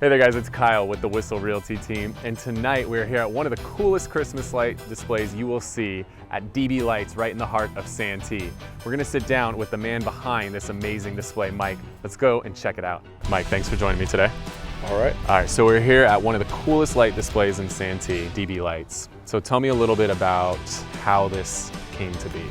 Hey there guys, it's Kyle with the Whissel Realty team, and tonight we're here at one of the coolest Christmas light displays you will see at DB Lights right in the heart of Santee. We're gonna sit down with the man behind this amazing display, Mike. Let's go and check it out. Mike, thanks for joining me today. All right, so we're here at one of the coolest light displays in Santee, DB Lights. So tell me a little bit about how this came to be.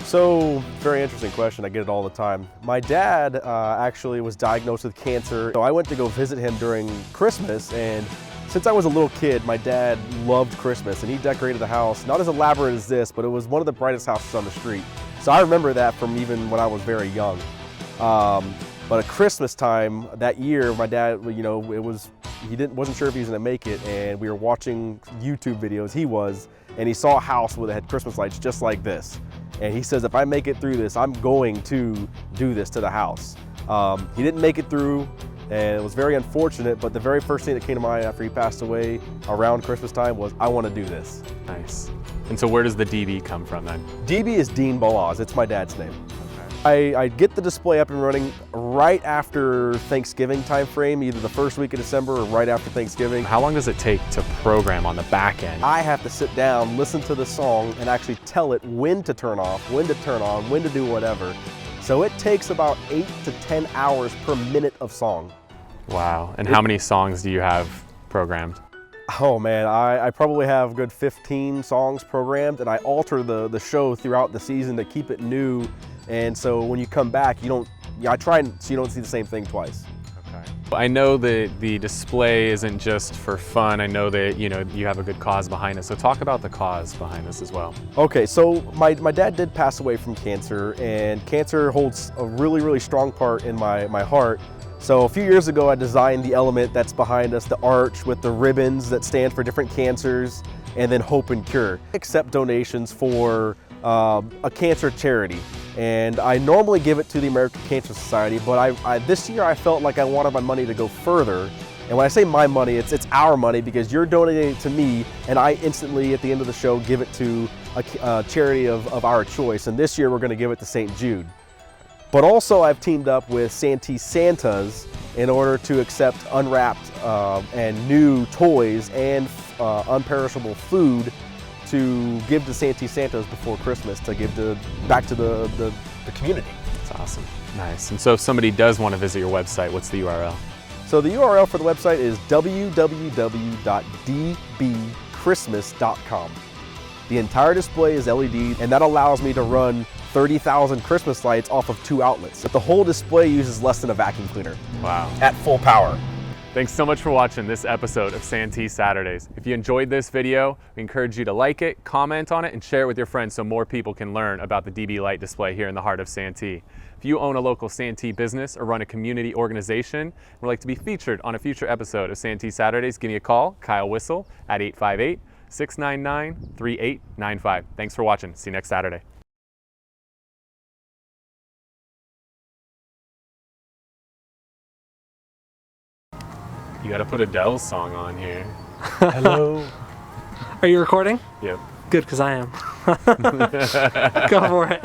So very interesting question. I get it all the time. My dad actually was diagnosed with cancer. So I went to go visit him during Christmas, and since I was a little kid, my dad loved Christmas, and he decorated the house, not as elaborate as this, but it was one of the brightest houses on the street. So I remember that from even when I was very young. But at Christmas time that year, my dad, he wasn't sure if he was gonna make it, and we were watching YouTube videos, and he saw a house that had Christmas lights just like this. And he says, if I make it through this, I'm going to do this to the house. He didn't make it through, and it was very unfortunate, but the very first thing that came to mind after he passed away around Christmas time was, I want to do this. Nice. And so where does the DB come from then? DB is Dean Balazs, it's my dad's name. I get the display up and running right after Thanksgiving time frame, either the first week of December or right after Thanksgiving. How long does it take to program on the back end? I have to sit down, listen to the song, and actually tell it when to turn off, when to turn on, when to do whatever. So it takes about 8 to 10 hours per minute of song. Wow, and how many songs do you have programmed? Oh man, I probably have a good 15 songs programmed, and I alter the show throughout the season to keep it new. And so when you come back, I try so you don't see the same thing twice. Okay. I know that the display isn't just for fun. I know that you have a good cause behind it. So talk about the cause behind this as well. Okay, so my dad did pass away from cancer, and cancer holds a really, really strong part in my heart. So a few years ago, I designed the element that's behind us, the arch with the ribbons that stand for different cancers, and then hope and cure. I accept donations for a cancer charity, and I normally give it to the American Cancer Society, but this year I felt like I wanted my money to go further. And when I say my money, it's our money, because you're donating it to me, and I instantly at the end of the show give it to a charity of our choice. And this year we're going to give it to St. Jude. But also I've teamed up with SanteeSaturdays in order to accept unwrapped and new toys and unperishable food to give to SanteeSaturdays before Christmas, to give back to the community. That's awesome. Nice. And so if somebody does want to visit your website, what's the URL? So the URL for the website is www.dbchristmas.com. The entire display is LED, and that allows me to run 30,000 Christmas lights off of 2 outlets. But the whole display uses less than a vacuum cleaner. Wow. At full power. Thanks so much for watching this episode of SanteeSaturdays. If you enjoyed this video, we encourage you to like it, comment on it, and share it with your friends so more people can learn about the DB light display here in the heart of Santee. If you own a local Santee business or run a community organization and would like to be featured on a future episode of SanteeSaturdays, give me a call, Kyle Whissel, at 858-699-3895. Thanks for watching. See you next Saturday. You gotta put Adele's song on here. Hello. Are you recording? Yep. Good, because I am. Go for it.